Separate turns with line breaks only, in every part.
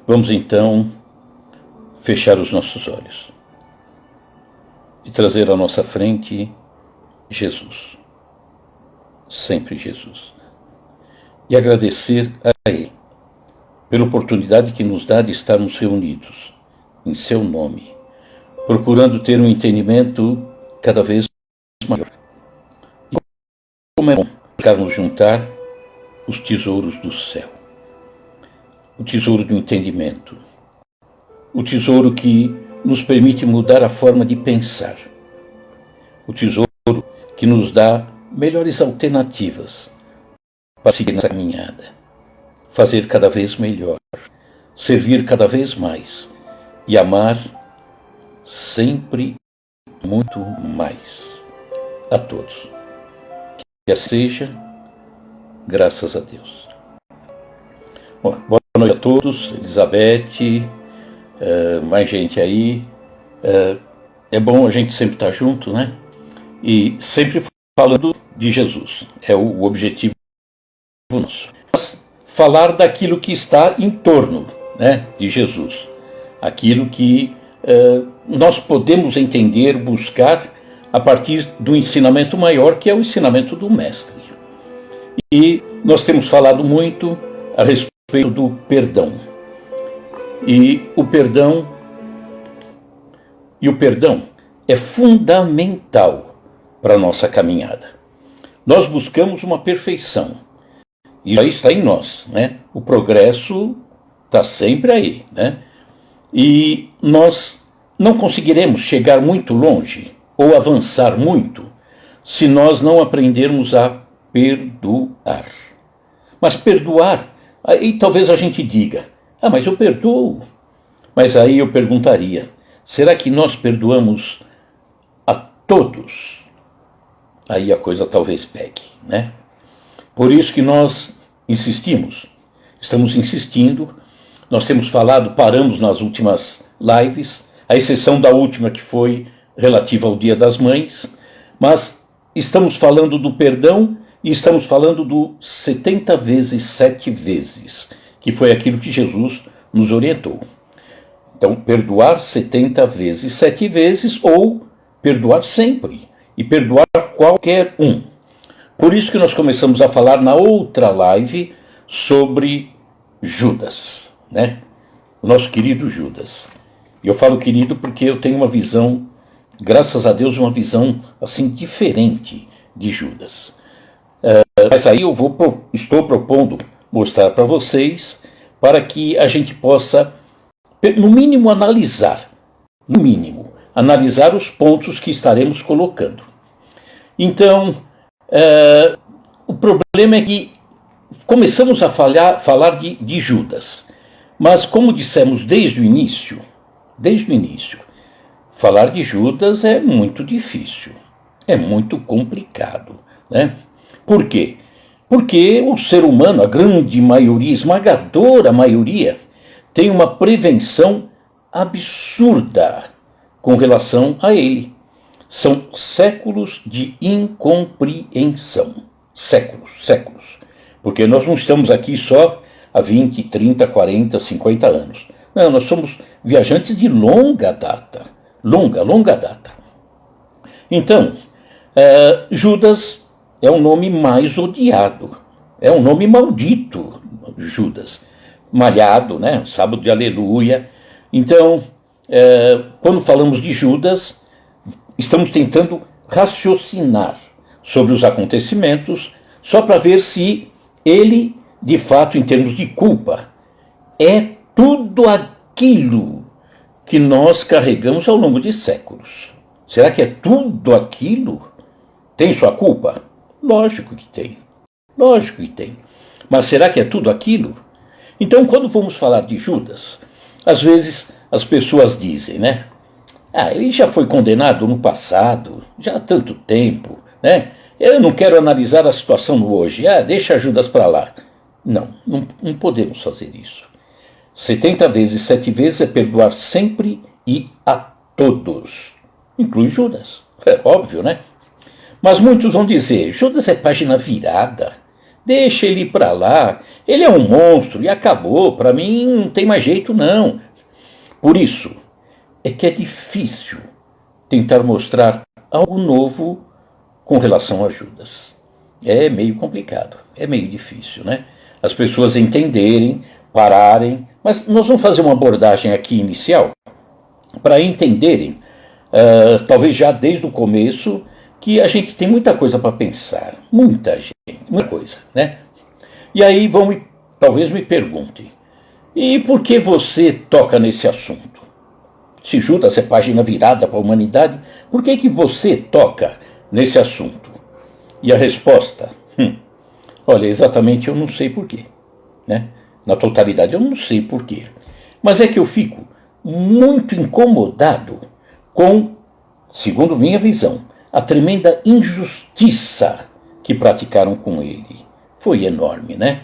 Vamos então fechar os nossos olhos e trazer à nossa frente Jesus, sempre Jesus, e agradecer a Ele pela oportunidade que nos dá de estarmos reunidos em seu nome, procurando ter um entendimento cada vez maior. E como é bom buscarmos juntar os tesouros do céu, o tesouro do entendimento, o tesouro que nos permite mudar a forma de pensar, o tesouro que nos dá melhores alternativas para seguir nessa caminhada, fazer cada vez melhor, servir cada vez mais e amar sempre muito mais a todos. Que assim seja, graças a Deus. Bom, boa noite a todos, Elizabeth, mais gente aí. É bom a gente sempre estar junto, né? E sempre falando de Jesus, é o objetivo nosso. Mas falar daquilo que está em torno, né, de Jesus, aquilo que nós podemos entender, buscar a partir do ensinamento maior, que é o ensinamento do Mestre. E nós temos falado muito a respeito do perdão. E o perdão é fundamental para a nossa caminhada. Nós buscamos uma perfeição. E aí está em nós, né? O progresso está sempre aí, né? E nós não conseguiremos chegar muito longe ou avançar muito se nós não aprendermos a perdoar. Mas perdoar, aí talvez a gente diga, mas eu perdoo. Mas aí eu perguntaria, será que nós perdoamos a todos? Aí a coisa talvez pegue, né? Por isso que nós estamos insistindo, nós temos falado, paramos nas últimas lives, à exceção da última que foi relativa ao Dia das Mães, mas estamos falando do perdão e estamos falando do 70 vezes 7 vezes, que foi aquilo que Jesus nos orientou. Então, perdoar 70 vezes 7 vezes ou perdoar sempre e perdoar qualquer um. Por isso que nós começamos a falar na outra live sobre Judas, né? O nosso querido Judas. E eu falo querido porque eu tenho uma visão, graças a Deus, uma visão assim diferente de Judas. Mas aí estou propondo mostrar para vocês, para que a gente possa, no mínimo, analisar os pontos que estaremos colocando. Então, o problema é que começamos a falar de Judas, mas como dissemos desde o início, falar de Judas é muito difícil, é muito complicado, né? Por quê? Porque o ser humano, a grande maioria, esmagadora maioria, tem uma prevenção absurda com relação a ele. São séculos de incompreensão. Séculos. Porque nós não estamos aqui só há 20, 30, 40, 50 anos. Não, nós somos viajantes de longa data. Longa data. Então, Judas é o nome mais odiado. É um nome maldito, Judas. Malhado, né? Sábado de aleluia. Então, quando falamos de Judas, estamos tentando raciocinar sobre os acontecimentos, só para ver se ele, de fato, em termos de culpa, é tudo aquilo que nós carregamos ao longo de séculos. Será que é tudo aquilo? Tem sua culpa? Lógico que tem. Mas será que é tudo aquilo? Então, quando vamos falar de Judas, às vezes as pessoas dizem, né? Ele já foi condenado no passado, já há tanto tempo, né? Eu não quero analisar a situação no hoje. Deixa Judas para lá. Não podemos fazer isso. 70 vezes, 7 vezes é perdoar sempre e a todos. Inclui Judas. É óbvio, né? Mas muitos vão dizer, Judas é página virada. Deixa ele ir para lá. Ele é um monstro e acabou. Para mim não tem mais jeito, não. Por isso é que é difícil tentar mostrar algo novo com relação a Judas. É meio complicado, é meio difícil, né? As pessoas entenderem, pararem, mas nós vamos fazer uma abordagem aqui inicial para entenderem, talvez já desde o começo, que a gente tem muita coisa para pensar, muita gente, muita coisa, né? E aí talvez me perguntem, e por que você toca nesse assunto? Se Judas é página virada para a humanidade, por que você toca nesse assunto? E a resposta, olha, exatamente eu não sei porquê, né? Na totalidade eu não sei porquê. Mas é que eu fico muito incomodado com, segundo minha visão, a tremenda injustiça que praticaram com ele. Foi enorme, né?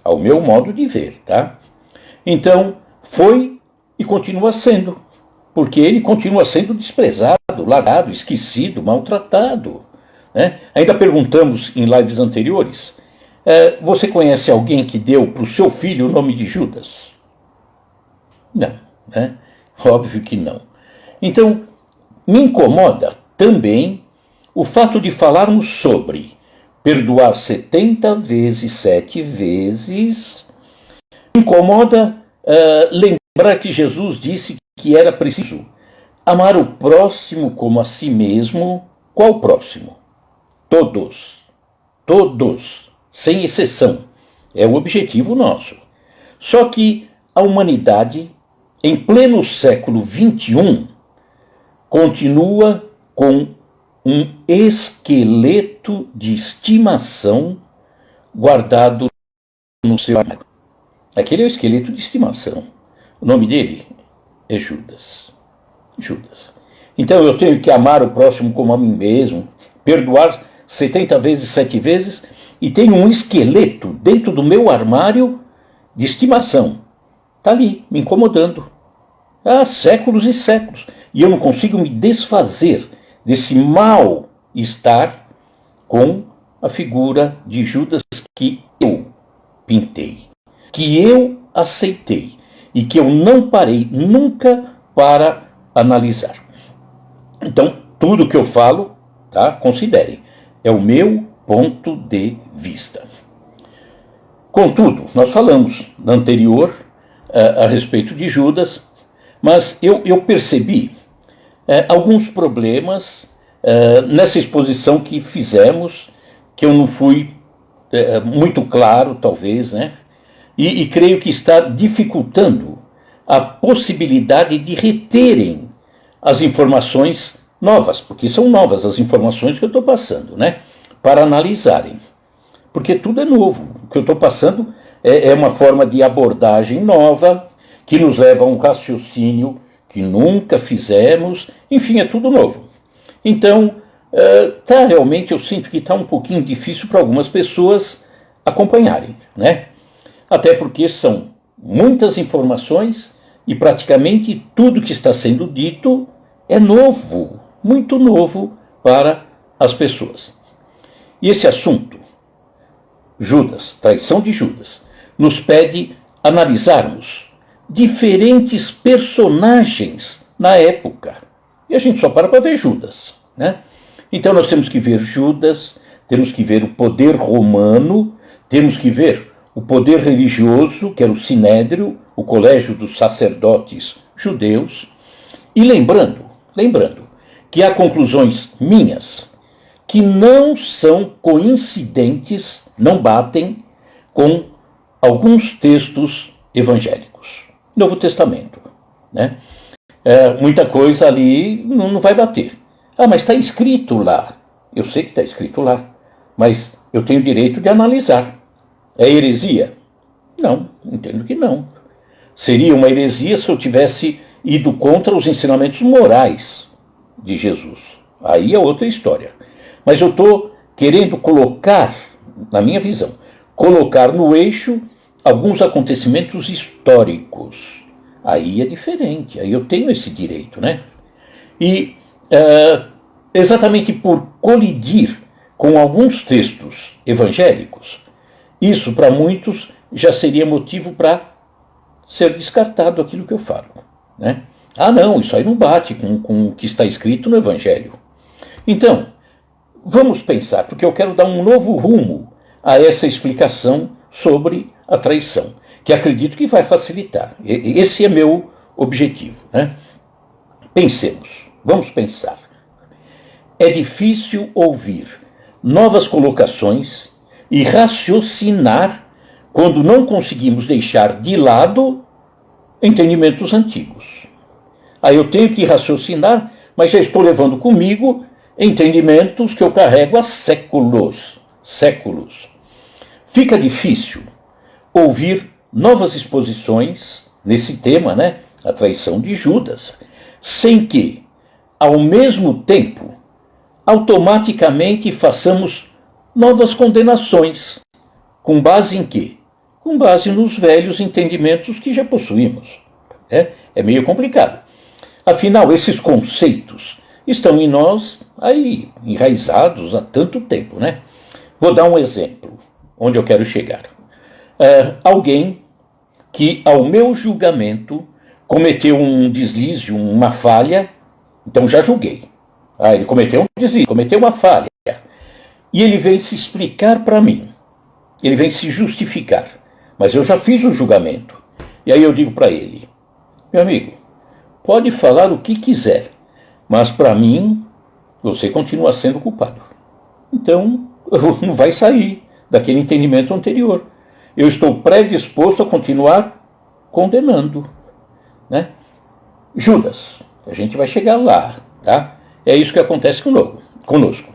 Ao meu modo de ver, tá? Então, foi e continua sendo. Porque ele continua sendo desprezado, largado, esquecido, maltratado. Né? Ainda perguntamos em lives anteriores, você conhece alguém que deu para o seu filho o nome de Judas? Não, né? Óbvio que não. Então, me incomoda também o fato de falarmos sobre perdoar 70 vezes, 7 vezes. Me incomoda lembrar que Jesus disse que era preciso amar o próximo como a si mesmo. Qual próximo? Todos. Todos. Sem exceção. É o objetivo nosso. Só que a humanidade, em pleno século XXI, continua com um esqueleto de estimação guardado no seu armário. Aquele é o esqueleto de estimação. O nome dele é Judas. Judas. Então eu tenho que amar o próximo como a mim mesmo, perdoar 70 vezes, 7 vezes, e tenho um esqueleto dentro do meu armário de estimação. Está ali, me incomodando. Há séculos e séculos. E eu não consigo me desfazer desse mal-estar com a figura de Judas que eu pintei, que eu aceitei e que eu não parei nunca para analisar. Então, tudo que eu falo, tá, considerem, é o meu ponto de vista. Contudo, nós falamos no anterior a respeito de Judas, mas eu percebi alguns problemas nessa exposição que fizemos, que eu não fui muito claro, talvez, né? E creio que está dificultando a possibilidade de reterem as informações novas, porque são novas as informações que eu estou passando, né? Para analisarem. Porque tudo é novo. O que eu estou passando é uma forma de abordagem nova, que nos leva a um raciocínio que nunca fizemos, enfim, é tudo novo. Então, realmente eu sinto que está um pouquinho difícil para algumas pessoas acompanharem, né? Até porque são muitas informações e praticamente tudo que está sendo dito é novo, muito novo para as pessoas. E esse assunto, Judas, traição de Judas, nos pede analisarmos diferentes personagens na época. E a gente só para ver Judas, né? Então nós temos que ver Judas, temos que ver o poder romano, temos que ver o poder religioso, que era o Sinédrio, o colégio dos sacerdotes judeus, e lembrando que há conclusões minhas que não são coincidentes, não batem com alguns textos evangélicos. Novo Testamento, né? Muita coisa ali não vai bater. Ah, mas está escrito lá. Eu sei que está escrito lá, mas eu tenho o direito de analisar. É heresia? Não, entendo que não. Seria uma heresia se eu tivesse ido contra os ensinamentos morais de Jesus. Aí é outra história. Mas eu estou querendo colocar, na minha visão, colocar no eixo alguns acontecimentos históricos. Aí é diferente, aí eu tenho esse direito, né? E exatamente por colidir com alguns textos evangélicos, Isso, para muitos, já seria motivo para ser descartado aquilo que eu falo, né? Ah, não, isso aí não bate com o que está escrito no Evangelho. Então, vamos pensar, porque eu quero dar um novo rumo a essa explicação sobre a traição, que acredito que vai facilitar. Esse é meu objetivo, né? Pensemos, vamos pensar. É difícil ouvir novas colocações e raciocinar quando não conseguimos deixar de lado entendimentos antigos. Aí eu tenho que raciocinar, mas já estou levando comigo entendimentos que eu carrego há séculos. Séculos. Fica difícil ouvir novas exposições nesse tema, né? A traição de Judas, sem que, ao mesmo tempo, automaticamente façamos novas condenações. Com base em quê? Com base nos velhos entendimentos que já possuímos. É meio complicado. Afinal, esses conceitos estão em nós aí enraizados há tanto tempo, né? Vou dar um exemplo onde eu quero chegar. Alguém que, ao meu julgamento, cometeu um deslize, uma falha, então já julguei. Ele cometeu um deslize, cometeu uma falha. E ele vem se explicar para mim. Ele vem se justificar. Mas eu já fiz o julgamento. E aí eu digo para ele, meu amigo, pode falar o que quiser, mas para mim, você continua sendo culpado. Então, não vai sair daquele entendimento anterior. Eu estou predisposto a continuar condenando, né? Judas, a gente vai chegar lá, tá? É isso que acontece conosco.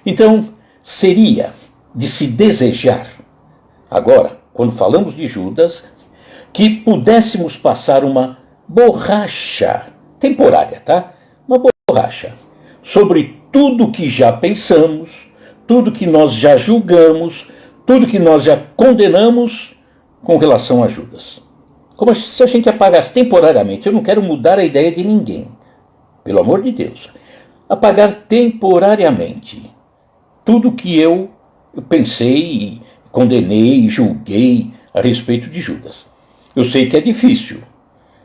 Então, seria de se desejar, agora, quando falamos de Judas, que pudéssemos passar uma borracha temporária, tá? Uma borracha sobre tudo que já pensamos, tudo que nós já julgamos, tudo que nós já condenamos com relação a Judas. Como se a gente apagasse temporariamente. Eu não quero mudar a ideia de ninguém, pelo amor de Deus. Apagar temporariamente tudo que eu pensei, condenei, julguei a respeito de Judas. Eu sei que é difícil,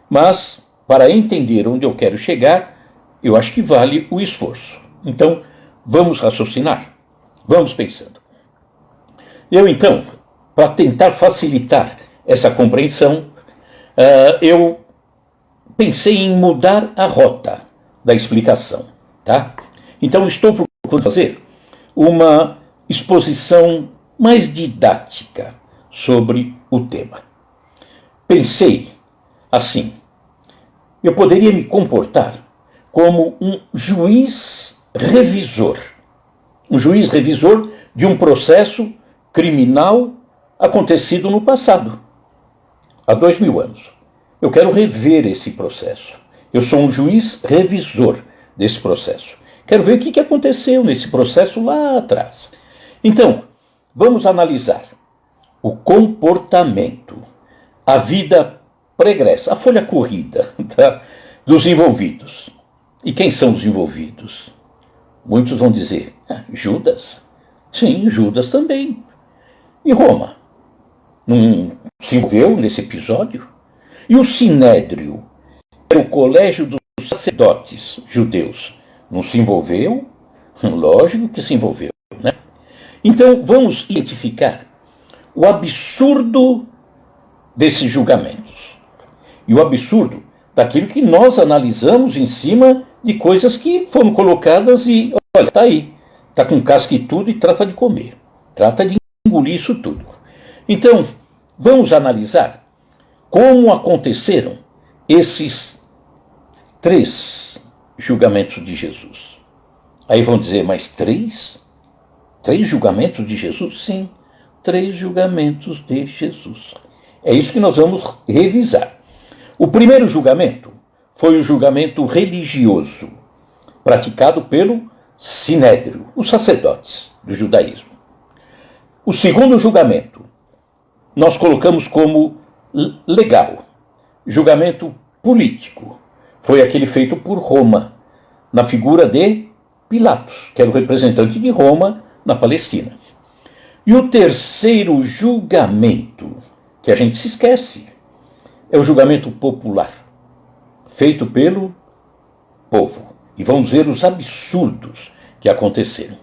mas para entender onde eu quero chegar, eu acho que vale o esforço. Então, vamos raciocinar, vamos pensando. Eu, então, para tentar facilitar essa compreensão, eu pensei em mudar a rota da explicação, tá? Então, estou procurando fazer uma exposição mais didática sobre o tema. Pensei assim, eu poderia me comportar como um juiz revisor de um processo criminal acontecido no passado, há 2000 anos. Eu quero rever esse processo. Eu sou um juiz revisor desse processo. Quero ver o que aconteceu nesse processo lá atrás. Então, vamos analisar o comportamento, a vida pregressa, a folha corrida, tá, dos envolvidos. E quem são os envolvidos? Muitos vão dizer, Judas? Sim, Judas também. E Roma? Não se envolveu nesse episódio? E o Sinédrio, que era o colégio dos sacerdotes judeus, não se envolveu? Lógico que se envolveu, né? Então, vamos identificar o absurdo desses julgamentos. E o absurdo daquilo que nós analisamos em cima de coisas que foram colocadas e, olha, está aí. Está com casca e tudo e trata de comer. Trata de engolir isso tudo. Então, vamos analisar como aconteceram esses 3 julgamentos de Jesus. Aí vão dizer, mas 3? 3 julgamentos de Jesus? Sim, 3 julgamentos de Jesus. É isso que nós vamos revisar. O primeiro julgamento foi o julgamento religioso, praticado pelo Sinédrio, os sacerdotes do judaísmo. O segundo julgamento nós colocamos como legal, julgamento político. Foi aquele feito por Roma, na figura de Pilatos, que era o representante de Roma na Palestina. E o terceiro julgamento, que a gente se esquece, é o julgamento popular, feito pelo povo. E vamos ver os absurdos que aconteceram.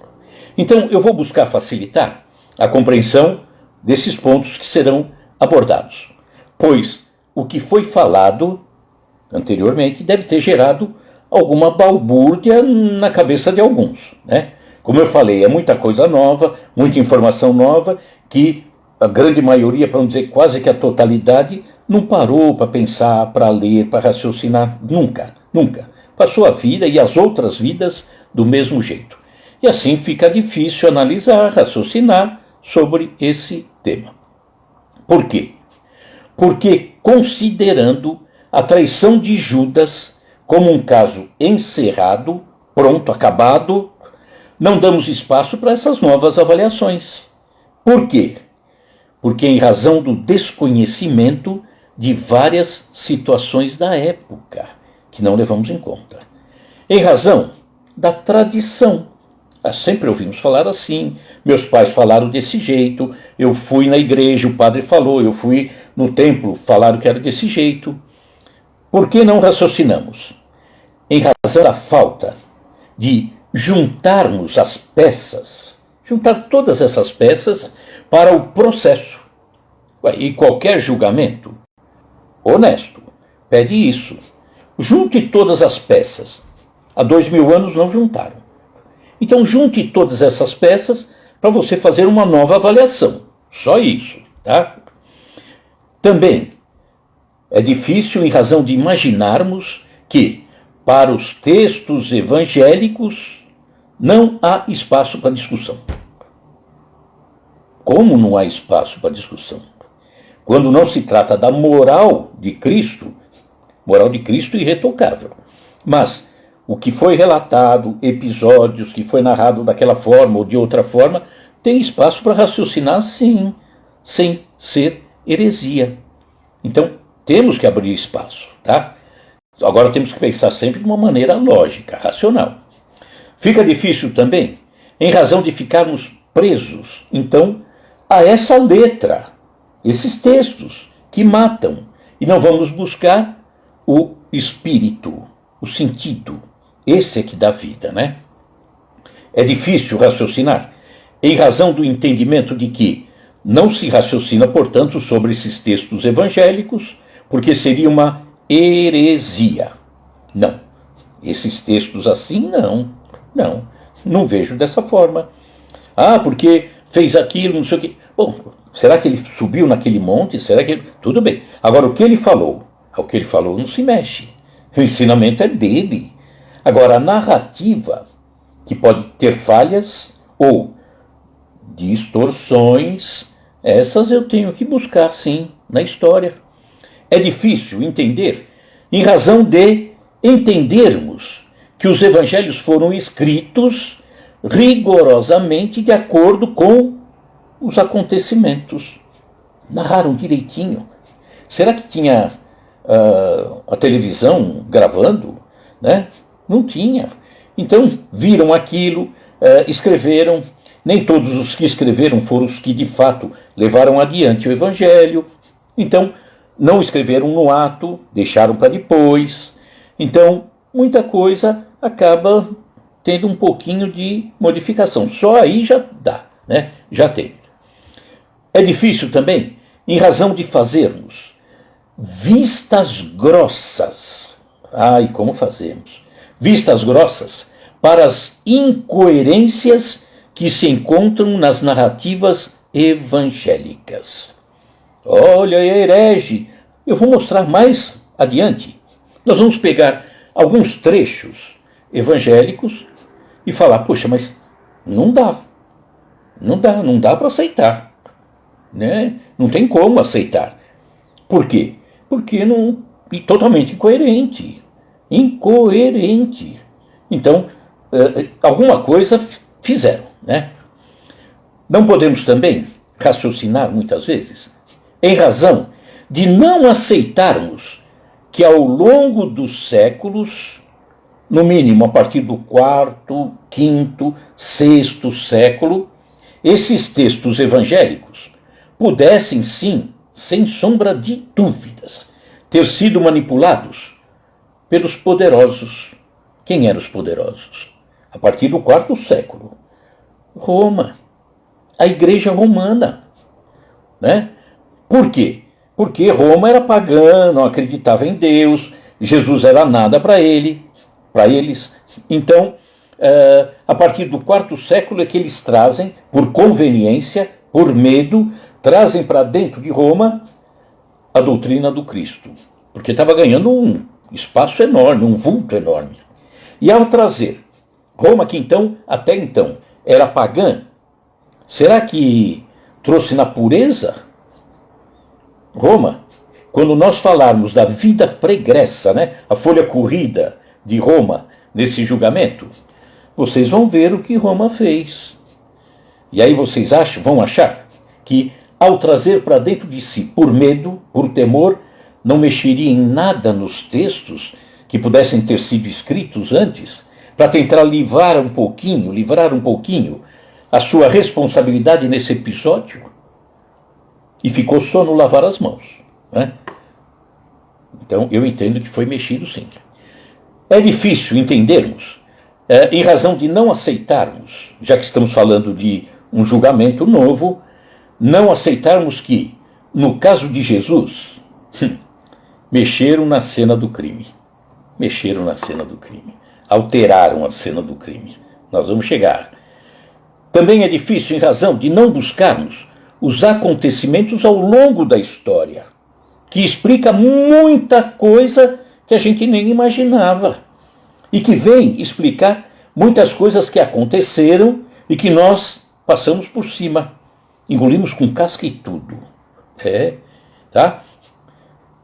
Então, eu vou buscar facilitar a compreensão desses pontos que serão abordados, pois o que foi falado anteriormente deve ter gerado alguma balbúrdia na cabeça de alguns, né? Como eu falei, é muita coisa nova, muita informação nova, que a grande maioria, para não dizer quase que a totalidade, não parou para pensar, para ler, para raciocinar, nunca, nunca. Passou a vida e as outras vidas do mesmo jeito. E assim fica difícil analisar, raciocinar sobre esse tema. Por quê? Porque considerando a traição de Judas como um caso encerrado, pronto, acabado, não damos espaço para essas novas avaliações. Por quê? Porque em razão do desconhecimento de várias situações da época, que não levamos em conta. Em razão da tradição. Sempre ouvimos falar assim, meus pais falaram desse jeito, eu fui na igreja, o padre falou, eu fui no templo, falaram que era desse jeito. Por que não raciocinamos? Em razão da falta de juntarmos as peças, juntar todas essas peças para o processo. E qualquer julgamento honesto pede isso. Junte todas as peças. Há 2000 anos não juntaram. Então junte todas essas peças para você fazer uma nova avaliação. Só isso, tá? Também é difícil em razão de imaginarmos que para os textos evangélicos não há espaço para discussão. Como não há espaço para discussão? Quando não se trata da moral de Cristo irretocável. Mas o que foi relatado, episódios que foi narrado daquela forma ou de outra forma, tem espaço para raciocinar sim, sem ser heresia. Então, temos que abrir espaço, tá? Agora temos que pensar sempre de uma maneira lógica, racional. Fica difícil também, em razão de ficarmos presos, então, a essa letra, esses textos que matam, e não vamos buscar o espírito, o sentido. Esse é que dá vida, né? É difícil raciocinar, em razão do entendimento de que não se raciocina, portanto, sobre esses textos evangélicos, porque seria uma heresia. Não. Esses textos assim, não vejo dessa forma. Porque fez aquilo, não sei o quê. Bom, será que ele subiu naquele monte? Será que ele... Tudo bem. Agora, o que ele falou não se mexe. O ensinamento é dele. Agora, a narrativa, que pode ter falhas ou distorções, essas eu tenho que buscar, sim, na história. É difícil entender, em razão de entendermos que os evangelhos foram escritos rigorosamente de acordo com os acontecimentos. Narraram direitinho. Será que tinha a televisão gravando? Né? Não tinha. Então, viram aquilo, escreveram. Nem todos os que escreveram foram os que, de fato, levaram adiante o evangelho. Então, não escreveram no ato, deixaram para depois. Então, muita coisa acaba tendo um pouquinho de modificação. Só aí já dá, né? Já tem. É difícil também, em razão de fazermos vistas grossas. E como fazemos? Vistas grossas para as incoerências que se encontram nas narrativas evangélicas. Olha, herege, eu vou mostrar mais adiante. Nós vamos pegar alguns trechos evangélicos e falar, poxa, mas não dá para aceitar, né? Não tem como aceitar. Por quê? Porque não, totalmente incoerente. Então, alguma coisa fizeram, né? Não podemos também raciocinar muitas vezes em razão de não aceitarmos que ao longo dos séculos, no mínimo a partir do quarto, quinto, sexto século, esses textos evangélicos pudessem, sim, sem sombra de dúvidas, ter sido manipulados pelos poderosos. Quem eram os poderosos? A partir do quarto século. Roma, a Igreja Romana. Né? Por quê? Porque Roma era pagã, não acreditava em Deus, Jesus era nada para eles. Então, a partir do quarto século é que eles trazem, por conveniência, por medo, trazem para dentro de Roma a doutrina do Cristo. Porque estava ganhando um espaço enorme, um vulto enorme. E ao trazer Roma, que então, até então, era pagã, será que trouxe na pureza? Roma, quando nós falarmos da vida pregressa, né, a folha corrida de Roma nesse julgamento, vocês vão ver o que Roma fez. E aí vocês vão achar que ao trazer para dentro de si, por medo, por temor, não mexeria em nada nos textos que pudessem ter sido escritos antes, para tentar livrar um pouquinho a sua responsabilidade nesse episódio? E ficou só no lavar as mãos. Né? Então, eu entendo que foi mexido sim. É difícil entendermos, em razão de não aceitarmos, já que estamos falando de um julgamento novo, não aceitarmos que, no caso de Jesus, mexeram na cena do crime. Mexeram na cena do crime. Alteraram a cena do crime. Nós vamos chegar. Também é difícil em razão de não buscarmos os acontecimentos ao longo da história, que explica muita coisa que a gente nem imaginava e que vem explicar muitas coisas que aconteceram e que nós passamos por cima, engolimos com casca e tudo. Tá?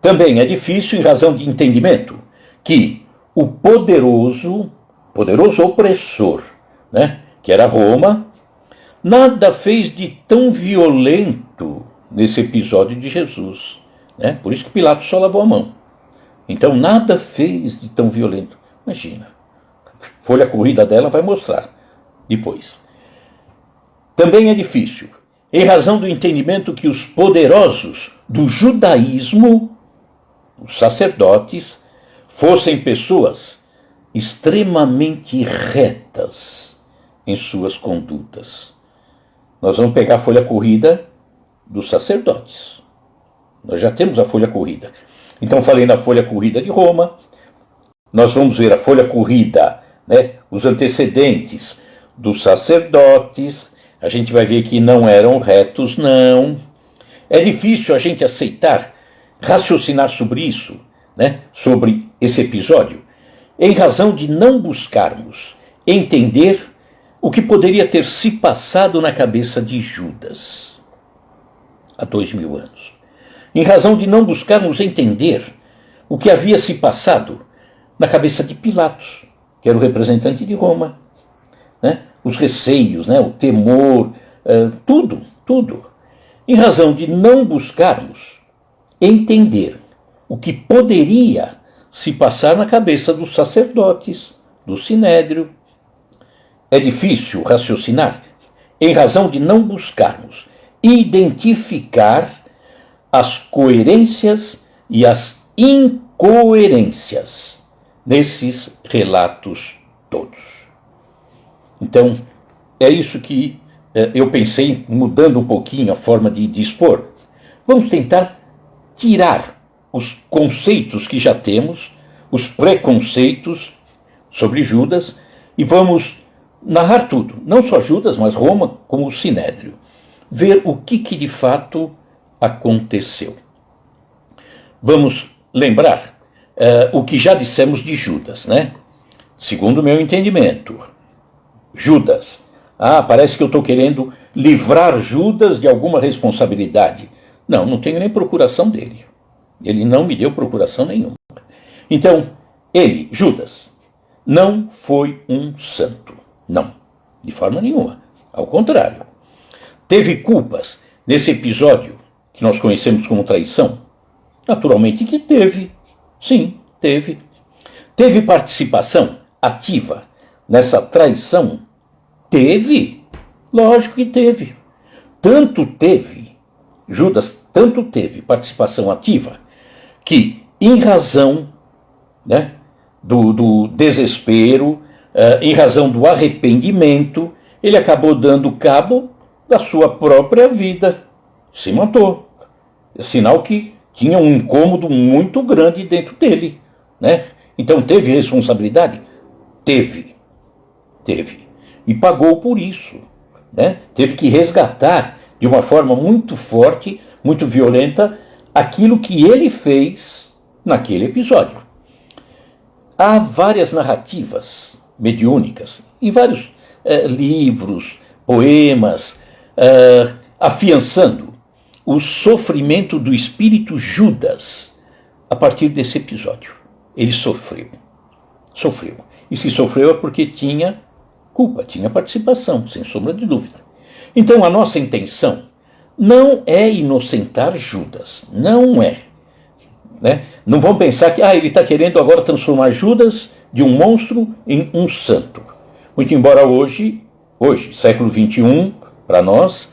Também é difícil em razão de entendimento que o poderoso opressor, né, que era Roma, nada fez de tão violento nesse episódio de Jesus. Né? Por isso que Pilatos só lavou a mão. Então, nada fez de tão violento. Imagina. Folha corrida dela vai mostrar depois. Também é difícil, em razão do entendimento que os poderosos do judaísmo, os sacerdotes, fossem pessoas extremamente retas em suas condutas. Nós vamos pegar a folha corrida dos sacerdotes. Nós já temos a folha corrida. Então, falei na folha corrida de Roma. Nós vamos ver a folha corrida, né, os antecedentes dos sacerdotes. A gente vai ver que não eram retos, não. É difícil a gente aceitar, raciocinar sobre isso, né, sobre esse episódio, em razão de não buscarmos entender o que poderia ter se passado na cabeça de Judas há 2000 anos. Em razão de não buscarmos entender o que havia se passado na cabeça de Pilatos, que era o representante de Roma. Né? Os receios, né? O temor, tudo. Em razão de não buscarmos entender o que poderia se passar na cabeça dos sacerdotes, do Sinédrio. É difícil raciocinar em razão de não buscarmos identificar as coerências e as incoerências nesses relatos todos. Então, é isso que eu pensei, mudando um pouquinho a forma de expor. Vamos tentar tirar os conceitos que já temos, os preconceitos sobre Judas, e vamos narrar tudo, não só Judas, mas Roma, como o Sinédrio. Ver o que de fato aconteceu. Vamos lembrar o que já dissemos de Judas, né? Segundo o meu entendimento, Judas. Parece que eu estou querendo livrar Judas de alguma responsabilidade. Não tenho nem procuração dele. Ele não me deu procuração nenhuma. Então, ele, Judas, não foi um santo. Não, de forma nenhuma. Ao contrário. Teve culpas nesse episódio que nós conhecemos como traição? Naturalmente que teve. Sim, teve. Teve participação ativa nessa traição? Teve. Lógico que teve. Tanto teve, Judas tanto teve participação ativa, que em razão, né, do desespero, em razão do arrependimento, ele acabou dando cabo da sua própria vida. Se matou. É sinal que tinha um incômodo muito grande dentro dele, né? Então teve responsabilidade? Teve. E pagou por isso, né? Teve que resgatar de uma forma muito forte, muito violenta, aquilo que ele fez naquele episódio. Há várias narrativas mediúnicas, em vários livros, poemas, afiançando o sofrimento do espírito Judas a partir desse episódio. Ele sofreu. E se sofreu é porque tinha culpa, tinha participação, sem sombra de dúvida. Então a nossa intenção não é inocentar Judas, não é. Né? Não vão pensar que ele está querendo agora transformar Judas de um monstro em um santo. Muito embora hoje, século XXI, para nós,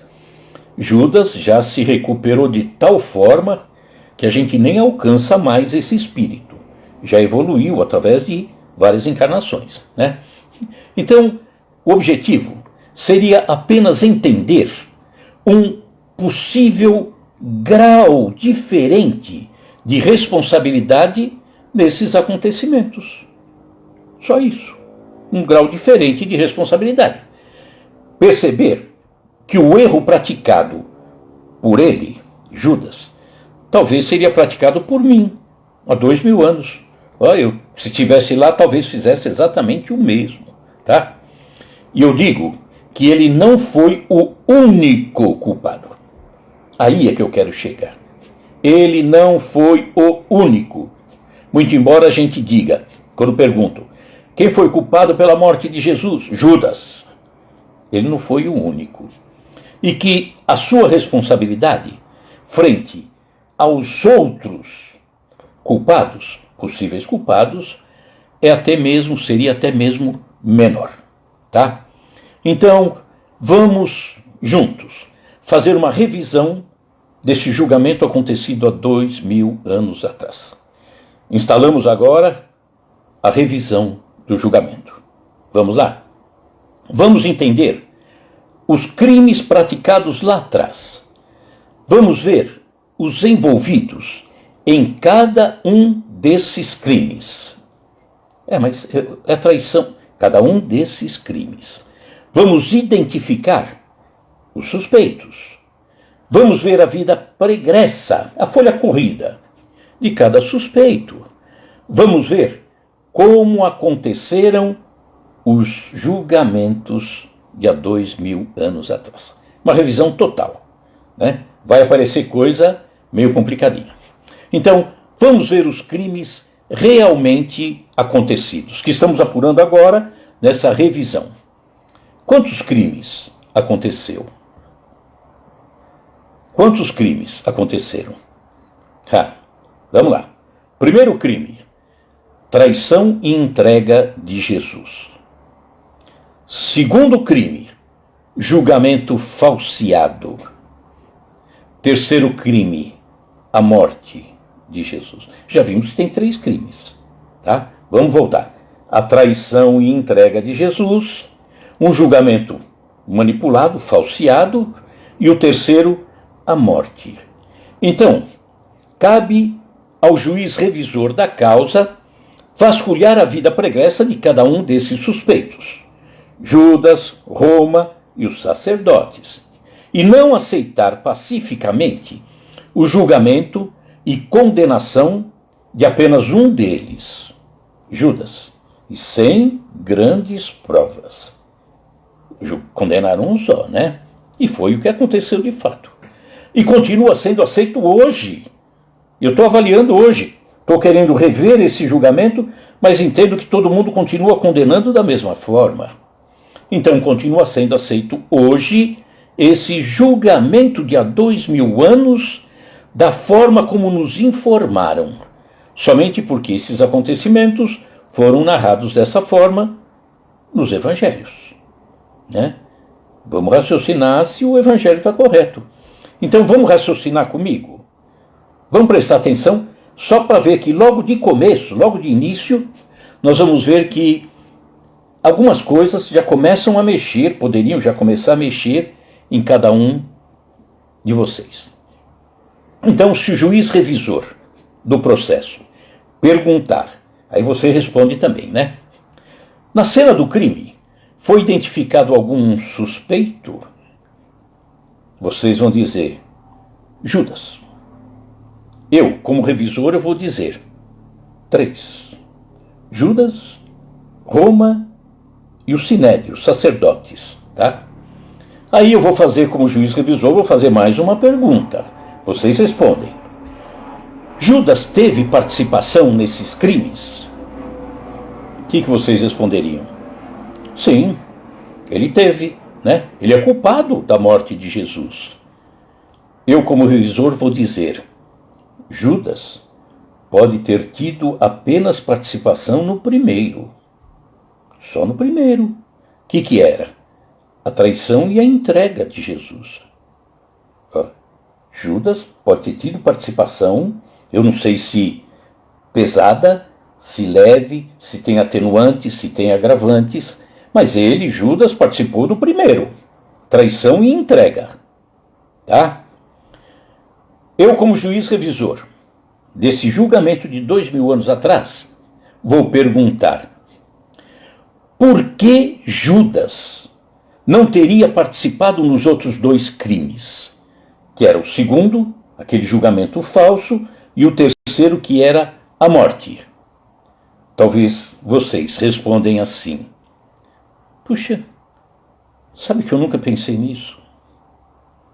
Judas já se recuperou de tal forma que a gente nem alcança mais esse espírito. Já evoluiu através de várias encarnações, né? Então, o objetivo seria apenas entender um possível grau diferente de responsabilidade nesses acontecimentos. Só isso. Um grau diferente de responsabilidade. Perceber que o erro praticado por ele, Judas, talvez seria praticado por mim há 2000 anos. Eu, se estivesse lá, talvez fizesse exatamente o mesmo. Tá? E eu digo que ele não foi o único culpado. Aí é que eu quero chegar. Ele não foi o único. Muito embora a gente diga, quando pergunto, quem foi culpado pela morte de Jesus? Judas. Ele não foi o único. E que a sua responsabilidade frente aos outros culpados, possíveis culpados, seria até mesmo menor. Tá? Então, vamos juntos fazer uma revisão desse julgamento acontecido há 2000 anos atrás. Instalamos agora a revisão do julgamento. Vamos lá? Vamos entender os crimes praticados lá atrás. Vamos ver os envolvidos em cada um desses crimes. Mas é traição. Cada um desses crimes. Vamos identificar os suspeitos. Vamos ver a vida pregressa, a folha corrida de cada suspeito. Vamos ver como aconteceram os julgamentos de há 2000 anos atrás. Uma revisão total, né? Vai aparecer coisa meio complicadinha. Então, vamos ver os crimes realmente acontecidos, que estamos apurando agora nessa revisão. Quantos crimes aconteceu? Quantos crimes aconteceram? Vamos lá. Primeiro crime, traição e entrega de Jesus. Segundo crime, julgamento falseado. Terceiro crime, a morte de Jesus. Já vimos que tem 3 crimes. Tá? Vamos voltar. A traição e entrega de Jesus, um julgamento manipulado, falseado, e o terceiro, a morte. Então, cabe ao juiz revisor da causa vasculhar a vida pregressa de cada um desses suspeitos, Judas, Roma e os sacerdotes, e não aceitar pacificamente o julgamento e condenação de apenas um deles, Judas, e sem grandes provas. Condenaram um só, né? E foi o que aconteceu de fato. E continua sendo aceito hoje. Eu estou avaliando hoje. Estou querendo rever esse julgamento, mas entendo que todo mundo continua condenando da mesma forma. Então continua sendo aceito hoje esse julgamento de há 2000 anos da forma como nos informaram. Somente porque esses acontecimentos foram narrados dessa forma nos evangelhos, né? Vamos raciocinar se o evangelho está correto. Então vamos raciocinar comigo? Vamos prestar atenção só para ver que logo de começo, logo de início, nós vamos ver que algumas coisas já começam a mexer, poderiam já começar a mexer em cada um de vocês. Então, se o juiz revisor do processo perguntar, aí você responde também, né? Na cena do crime, foi identificado algum suspeito? Vocês vão dizer, Judas. Eu, como revisor, eu vou dizer 3. Judas, Roma e o Sinédrio, sacerdotes, tá? Aí eu vou fazer, como juiz revisor, vou fazer mais uma pergunta. Vocês respondem. Judas teve participação nesses crimes? O que vocês responderiam? Sim, ele teve, né? Ele é culpado da morte de Jesus. Eu, como revisor, vou dizer, Judas pode ter tido apenas participação no primeiro. Só no primeiro. O que era? A traição e a entrega de Jesus. Judas pode ter tido participação, eu não sei se pesada, se leve, se tem atenuantes, se tem agravantes, mas ele, Judas, participou do primeiro. Traição e entrega. Tá? Eu, como juiz revisor desse julgamento de 2000 anos atrás, vou perguntar, por que Judas não teria participado nos outros 2 crimes? Que era o segundo, aquele julgamento falso, e o terceiro, que era a morte. Talvez vocês respondem assim, puxa, sabe que eu nunca pensei nisso?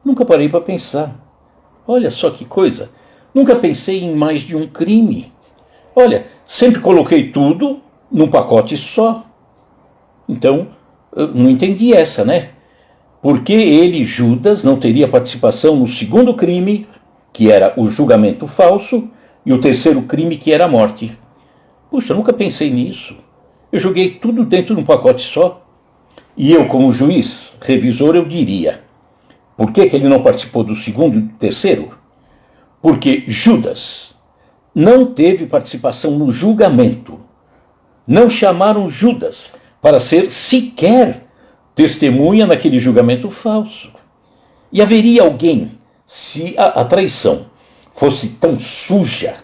Nunca parei para pensar. Olha só que coisa, nunca pensei em mais de um crime. Olha, sempre coloquei tudo num pacote só. Então, eu não entendi essa, né? Por que ele, Judas, não teria participação no segundo crime, que era o julgamento falso, e o terceiro crime, que era a morte? Puxa, eu nunca pensei nisso. Eu joguei tudo dentro de um pacote só. E eu, como juiz, revisor, eu diria, por que ele não participou do segundo e do terceiro? Porque Judas não teve participação no julgamento. Não chamaram Judas para ser sequer testemunha naquele julgamento falso. E haveria alguém, se a traição fosse tão suja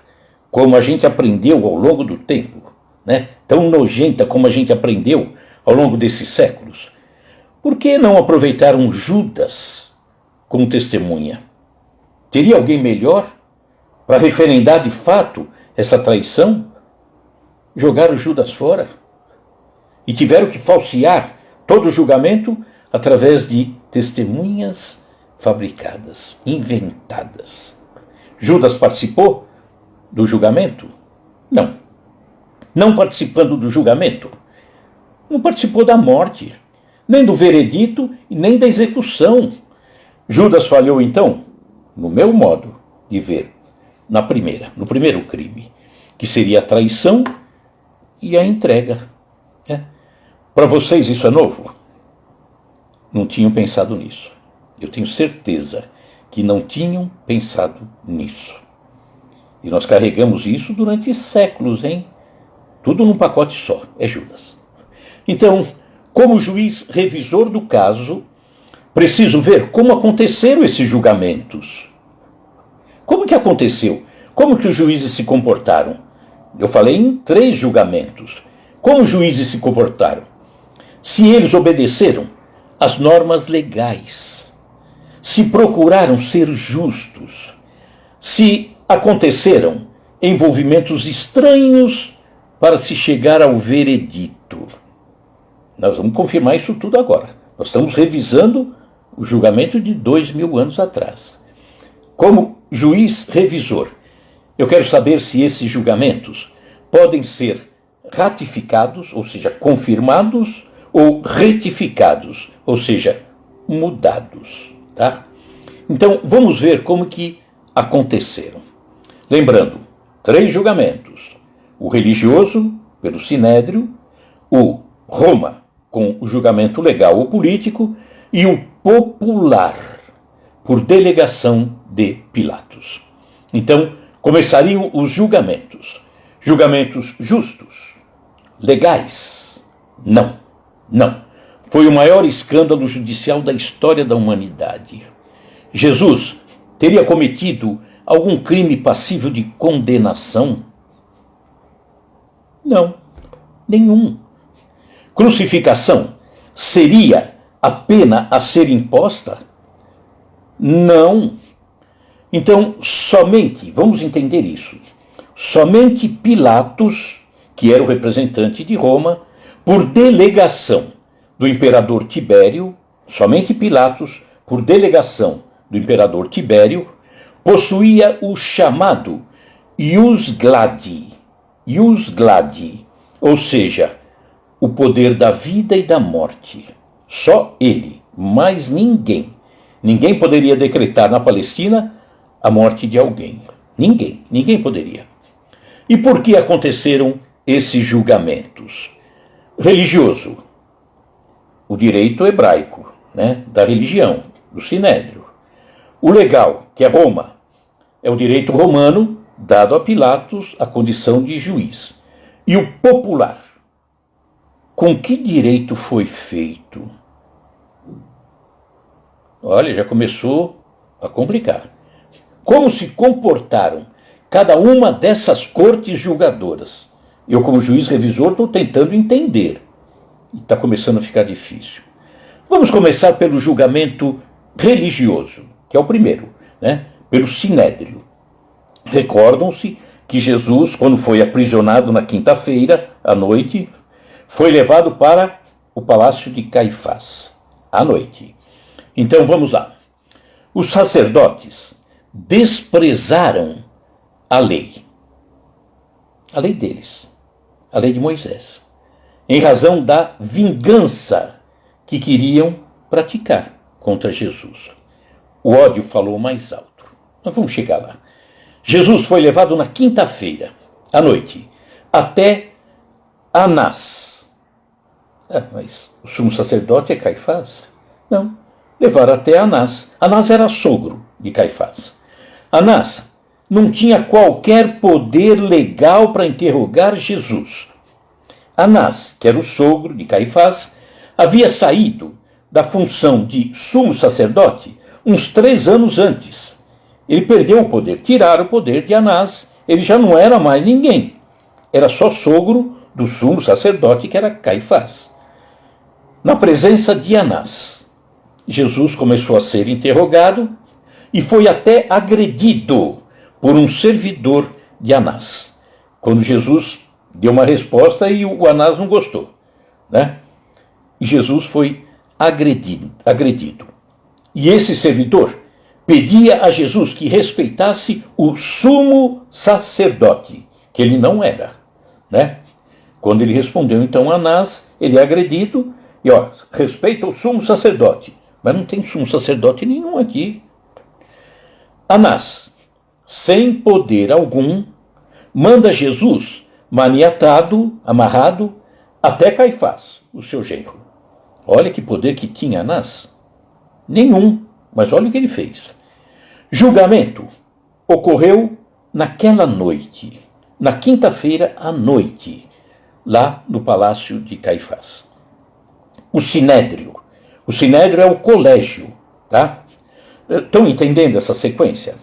como a gente aprendeu ao longo do tempo, né? Tão nojenta como a gente aprendeu ao longo desses séculos, por que não aproveitaram Judas como testemunha? Teria alguém melhor para referendar de fato essa traição? Jogaram Judas fora e tiveram que falsear todo o julgamento através de testemunhas fabricadas, inventadas. Judas participou do julgamento? Não. Não participando do julgamento, não participou da morte, nem do veredito e nem da execução. Judas falhou, então, no meu modo de ver, no primeiro crime, que seria a traição e a entrega. Para vocês isso é novo? Não tinham pensado nisso. Eu tenho certeza que não tinham pensado nisso. E nós carregamos isso durante séculos, hein? Tudo num pacote só, é Judas. Então, como juiz revisor do caso, preciso ver como aconteceram esses julgamentos. Como que aconteceu? Como que os juízes se comportaram? Eu falei em 3 julgamentos. Como os juízes se comportaram? Se eles obedeceram às normas legais, se procuraram ser justos, se aconteceram envolvimentos estranhos para se chegar ao veredito. Nós vamos confirmar isso tudo agora. Nós estamos revisando o julgamento de 2000 anos atrás. Como juiz revisor, eu quero saber se esses julgamentos podem ser ratificados, ou seja, confirmados, ou retificados, ou seja, mudados. Tá? Então, vamos ver como que aconteceram. Lembrando, 3 julgamentos. O religioso, pelo Sinédrio, o Roma, com o julgamento legal ou político, e o popular, por delegação de Pilatos. Então, começariam os julgamentos. Julgamentos justos, legais? Não, não. Foi o maior escândalo judicial da história da humanidade. Jesus teria cometido algum crime passível de condenação? Não, nenhum. Crucificação seria a pena a ser imposta? Não. Então, vamos entender isso, somente Pilatos, que era o representante de Roma, por delegação do imperador Tibério, somente Pilatos, por delegação do imperador Tibério, possuía o chamado ius gladi, ou seja, o poder da vida e da morte. Só ele, mais ninguém. Ninguém poderia decretar na Palestina a morte de alguém. Ninguém poderia. E por que aconteceram esses julgamentos? Religioso, o direito hebraico, da religião, do sinédrio. O legal, que é Roma, é o direito romano, dado a Pilatos a condição de juiz. E o popular, com que direito foi feito? Olha, já começou a complicar. Como se comportaram cada uma dessas cortes julgadoras? Eu, como juiz revisor, estou tentando entender. E está começando a ficar difícil. Vamos começar pelo julgamento religioso, que é o primeiro, pelo sinédrio. Recordam-se que Jesus, quando foi aprisionado na quinta-feira, à noite, foi levado para o palácio de Caifás, à noite. Então vamos lá. Os sacerdotes desprezaram a lei deles, a lei de Moisés, em razão da vingança que queriam praticar contra Jesus. O ódio falou mais alto. Nós vamos chegar lá. Jesus foi levado na quinta-feira, à noite, até Anás. Mas o sumo sacerdote é Caifás? Não. Levaram até Anás. Anás era sogro de Caifás. Anás não tinha qualquer poder legal para interrogar Jesus. Anás, que era o sogro de Caifás, havia saído da função de sumo sacerdote uns 3 anos antes. Ele perdeu o poder, tiraram o poder de Anás, ele já não era mais ninguém. Era só sogro do sumo sacerdote, que era Caifás. Na presença de Anás, Jesus começou a ser interrogado e foi até agredido por um servidor de Anás. Quando Jesus deu uma resposta e o Anás não gostou, E Jesus foi agredido. E esse servidor pedia a Jesus que respeitasse o sumo sacerdote, que ele não era, Quando ele respondeu, então, a Anás, ele é agredido, e respeita o sumo sacerdote. Mas não tem sumo sacerdote nenhum aqui. Anás, sem poder algum, manda Jesus maniatado, amarrado, até Caifás, o seu genro. Olha que poder que tinha Anás. Nenhum, mas olha o que ele fez. Julgamento ocorreu naquela noite, na quinta-feira à noite, lá no palácio de Caifás. O sinédrio é o colégio, Estão entendendo essa sequência?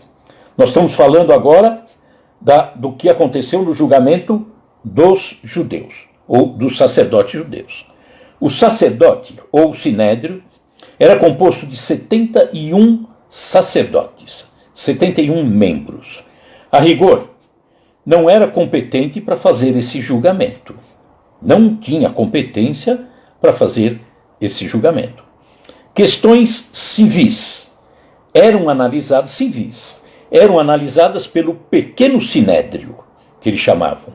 Nós estamos falando agora do que aconteceu no julgamento dos judeus, ou dos sacerdotes judeus. O sacerdote, ou o sinédrio, era composto de 71 sacerdotes, 71 membros. A rigor, não era competente para fazer esse julgamento. Não tinha competência para fazer esse julgamento. Questões civis eram analisadas pelo pequeno sinédrio, que eles chamavam.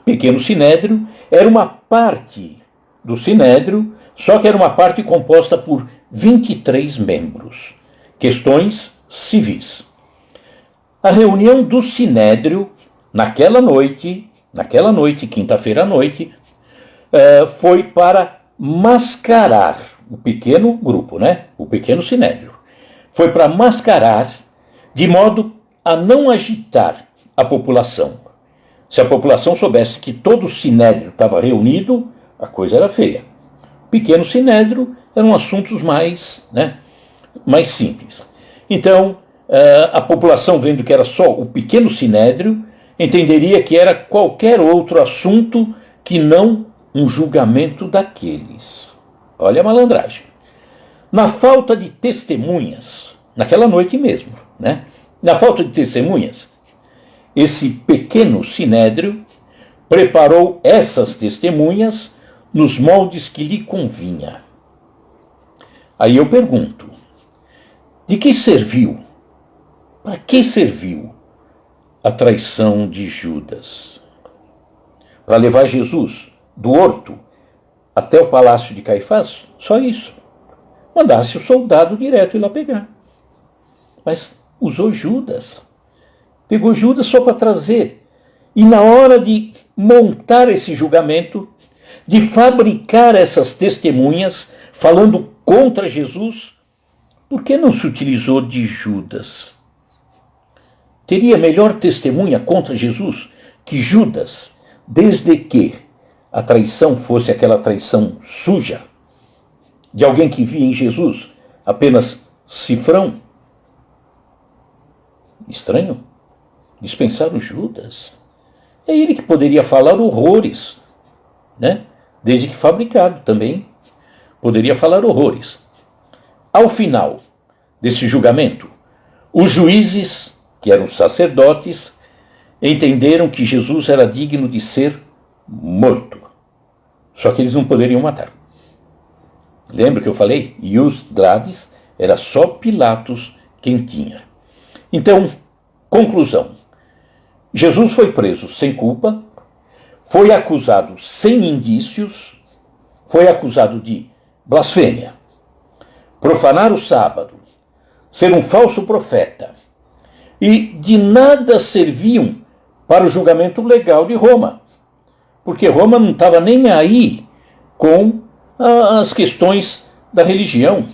Pequeno sinédrio era uma parte do sinédrio, só que era uma parte composta por 23 membros. Questões civis. A reunião do sinédrio, naquela noite, quinta-feira à noite, foi para mascarar o pequeno grupo, né? O pequeno sinédrio. Foi para mascarar, de modo a não agitar a população. Se a população soubesse que todo o sinédrio estava reunido, a coisa era feia. Pequeno sinédrio eram assuntos mais simples. Então, a população, vendo que era só o pequeno sinédrio, entenderia que era qualquer outro assunto que não um julgamento daqueles. Olha a malandragem. Na falta de testemunhas, naquela noite mesmo, na falta de testemunhas, esse pequeno sinédrio preparou essas testemunhas nos moldes que lhe convinha. Aí eu pergunto, de que serviu? Para que serviu a traição de Judas? Para levar Jesus do horto até o palácio de Caifás? Só isso. Mandasse o soldado direto ir lá pegar. Mas usou Judas. Pegou Judas só para trazer. E na hora de montar esse julgamento, de fabricar essas testemunhas, falando contra Jesus, por que não se utilizou de Judas? Teria melhor testemunha contra Jesus que Judas, desde que a traição fosse aquela traição suja, de alguém que via em Jesus apenas cifrão? Estranho. Dispensaram Judas. É ele que poderia falar horrores, desde que fabricado também, poderia falar horrores. Ao final desse julgamento, os juízes, que eram sacerdotes, entenderam que Jesus era digno de ser morto. Só que eles não poderiam matar. Lembra que eu falei? Ius Gladys era só Pilatos quem tinha. Então, conclusão. Jesus foi preso sem culpa, foi acusado sem indícios, foi acusado de blasfêmia, profanar o sábado, ser um falso profeta, e de nada serviam para o julgamento legal de Roma, porque Roma não estava nem aí com as questões da religião.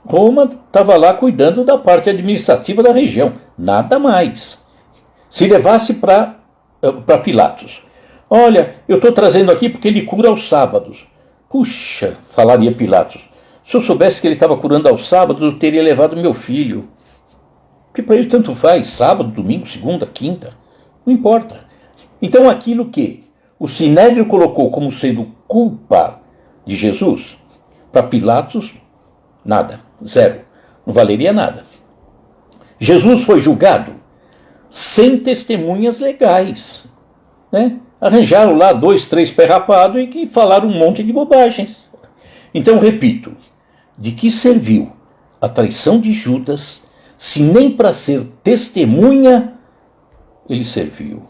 Roma estava lá cuidando da parte administrativa da região, nada mais. Se levasse para Pilatos, olha, eu estou trazendo aqui porque ele cura aos sábados. Puxa, falaria Pilatos, se eu soubesse que ele estava curando aos sábados, eu teria levado meu filho. Porque para ele tanto faz, sábado, domingo, segunda, quinta, não importa. Então aquilo que o Sinédrio colocou como sendo culpa de Jesus, para Pilatos, nada, zero, não valeria nada. Jesus foi julgado sem testemunhas legais. Arranjaram lá 2, 3 perrapados e que falaram um monte de bobagens. Então, repito, de que serviu a traição de Judas, se nem para ser testemunha ele serviu?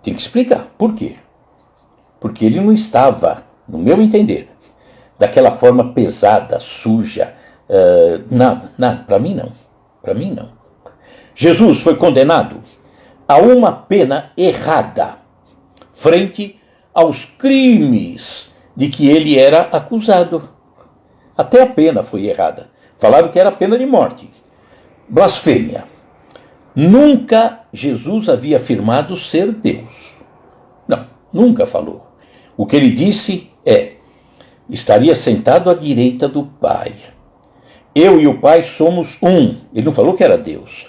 Tem que explicar. Por quê? Porque ele não estava, no meu entender, daquela forma pesada, suja, nada, para mim não. Para mim não. Jesus foi condenado a uma pena errada, frente aos crimes de que ele era acusado. Até a pena foi errada. Falaram que era pena de morte. Blasfêmia. Nunca Jesus havia afirmado ser Deus. Não, nunca falou. O que ele disse estaria sentado à direita do Pai. Eu e o Pai somos um. Ele não falou que era Deus.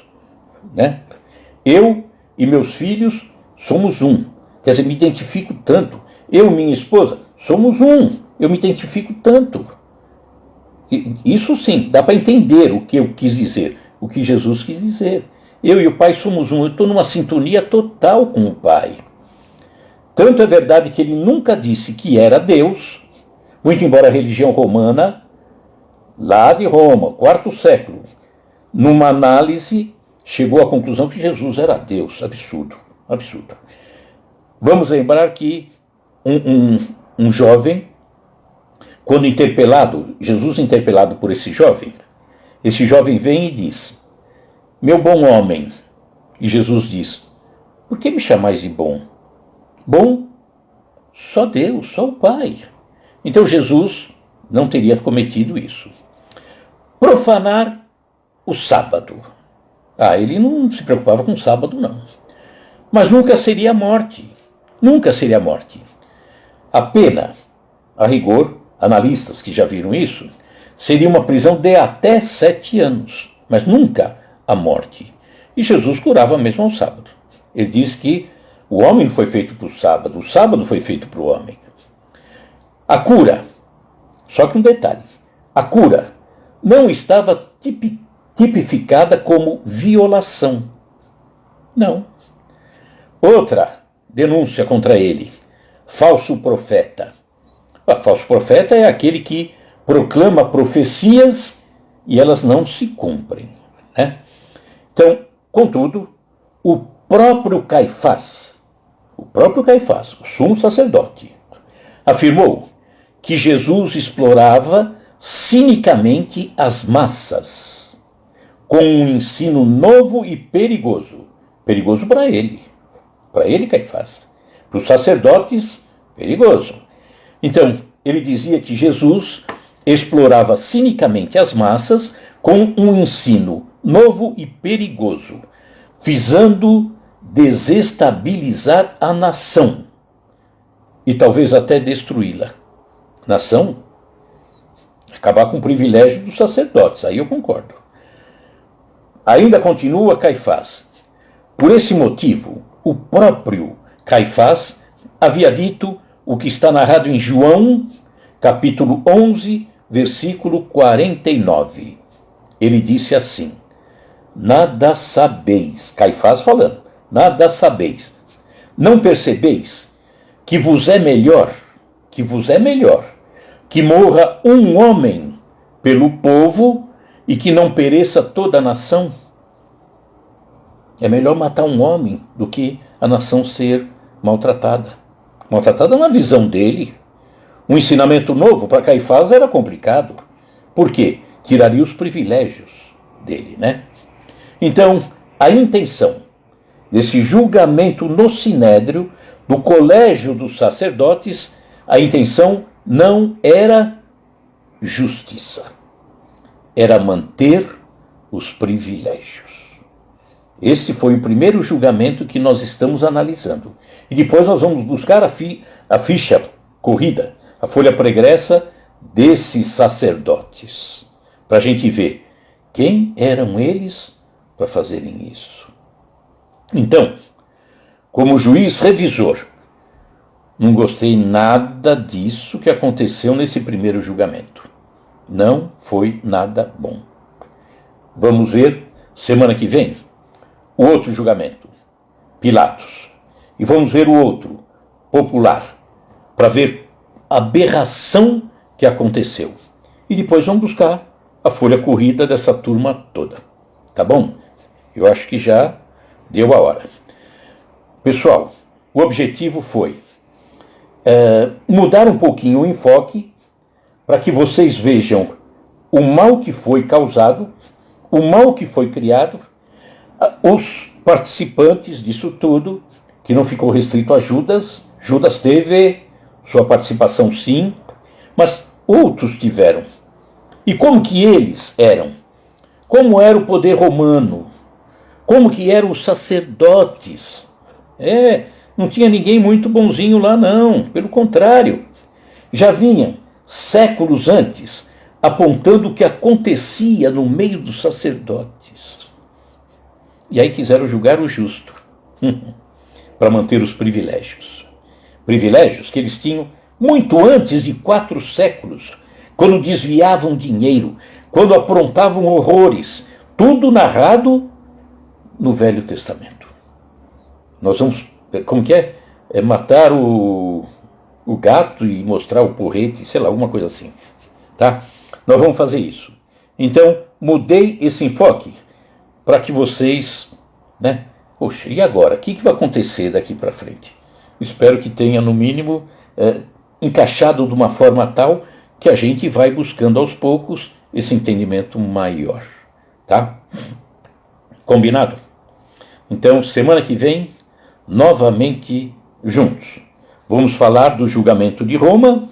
Eu e meus filhos somos um. Quer dizer, me identifico tanto. Eu e minha esposa somos um. Eu me identifico tanto. Isso sim, dá para entender o que eu quis dizer, o que Jesus quis dizer. Eu e o Pai somos um. Eu estou numa sintonia total com o Pai. Tanto é verdade que ele nunca disse que era Deus, muito embora a religião romana, lá de Roma, quarto século, numa análise, chegou à conclusão que Jesus era Deus. Absurdo, absurdo. Vamos lembrar que um jovem, quando interpelado, Jesus interpelado por esse jovem vem e diz, meu bom homem, e Jesus diz, por que me chamais de bom? Bom, só Deus, só o Pai. Então Jesus não teria cometido isso. Profanar o sábado. Ele não se preocupava com o sábado, não. Mas nunca seria a morte. Nunca seria a morte. A pena, a rigor, analistas que já viram isso, seria uma prisão de até 7 anos, mas nunca a morte. E Jesus curava mesmo ao sábado. Ele diz que o homem não foi feito para o sábado foi feito para o homem. A cura, só que um detalhe, a cura não estava tipificada como violação. Não. Outra denúncia contra ele, falso profeta. Falso profeta é aquele que proclama profecias e elas não se cumprem, né? Então, contudo, o próprio Caifás, o sumo sacerdote, afirmou que Jesus explorava cinicamente as massas com um ensino novo e perigoso. Perigoso para ele, Caifás. Para os sacerdotes, perigoso. Então, ele dizia que Jesus explorava cinicamente as massas com um ensino novo e perigoso, visando desestabilizar a nação e talvez até destruí-la. Nação? Acabar com o privilégio dos sacerdotes, aí eu concordo. Ainda continua Caifás. Por esse motivo, o próprio Caifás havia dito o que está narrado em João, capítulo 11, versículo 49. Ele disse assim: nada sabeis, Caifás falando, nada sabeis, não percebeis que vos é melhor que morra um homem pelo povo e que não pereça toda a nação? É melhor matar um homem do que a nação ser maltratada. Maltratada na visão dele. Um ensinamento novo para Caifás era complicado. Por quê? Tiraria os privilégios dele, né? Então, a intenção desse julgamento no Sinédrio, do colégio dos sacerdotes, a intenção não era justiça, era manter os privilégios. Esse foi o primeiro julgamento que nós estamos analisando. E depois nós vamos buscar a ficha corrida, a folha pregressa desses sacerdotes, para a gente ver quem eram eles para fazerem isso. Então, como juiz revisor, não gostei nada disso que aconteceu nesse primeiro julgamento. Não foi nada bom. Vamos ver semana que vem o outro julgamento, Pilatos. E vamos ver o outro, popular, para ver a aberração que aconteceu. E depois vamos buscar a folha corrida dessa turma toda. Tá bom? Eu acho que já deu a hora. Pessoal, o objetivo foi mudar um pouquinho o enfoque para que vocês vejam o mal que foi causado, o mal que foi criado, os participantes disso tudo, que não ficou restrito a Judas. Judas teve sua participação, sim, mas outros tiveram. E como que eles eram? Como era o poder romano? Como que eram os sacerdotes? Não tinha ninguém muito bonzinho lá, não. Pelo contrário, já vinha séculos antes apontando o que acontecia no meio dos sacerdotes. E aí quiseram julgar o justo para manter os privilégios. Privilégios que eles tinham muito antes de 4 séculos, quando desviavam dinheiro, quando aprontavam horrores, tudo narrado no Velho Testamento. Nós vamos, como que é? Matar o gato e mostrar o porrete, sei lá, alguma coisa assim. Tá? Nós vamos fazer isso. Então, mudei esse enfoque para que vocês, né? Poxa, e agora? O que vai acontecer daqui para frente? Espero que tenha, no mínimo, encaixado de uma forma tal que a gente vai buscando aos poucos esse entendimento maior. Tá? Combinado? Então, semana que vem, novamente juntos. Vamos falar do julgamento de Roma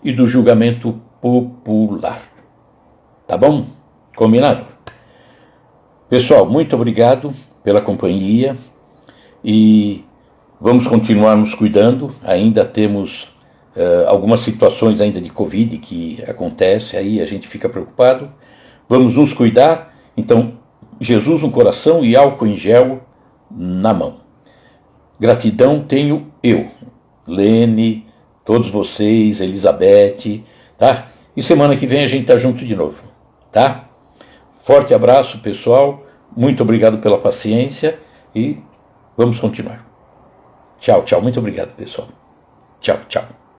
e do julgamento popular. Tá bom? Combinado? Pessoal, muito obrigado pela companhia e vamos continuar nos cuidando. Ainda temos algumas situações ainda de Covid que acontece, aí a gente fica preocupado. Vamos nos cuidar. Então, Jesus no coração e álcool em gel na mão. Gratidão tenho eu, Lene, todos vocês, Elizabeth, tá? E semana que vem a gente tá junto de novo, tá? Forte abraço, pessoal. Muito obrigado pela paciência e vamos continuar. Tchau, tchau. Muito obrigado, pessoal. Tchau, tchau.